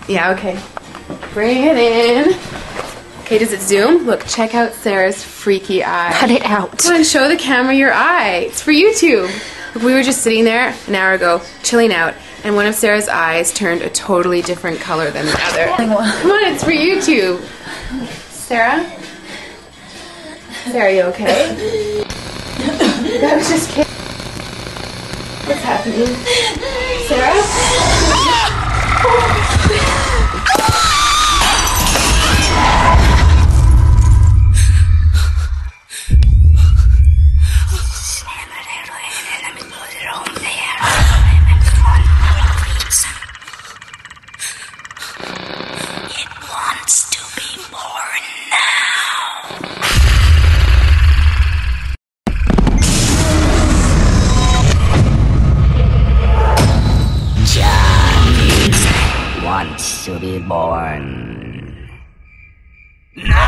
Yeah, okay. Bring it in. Okay, does it zoom? Look, check out Sarah's freaky eye. Cut it out. Come on, show the camera your eye. It's for YouTube. Look, we were just sitting there an hour ago, chilling out, and one of Sarah's eyes turned a totally different color than the other. Come on, it's for YouTube. Sarah? Sarah, are you okay? That was just kidding. What's happening? Sarah? It wants to be born now. John wants to be born. No!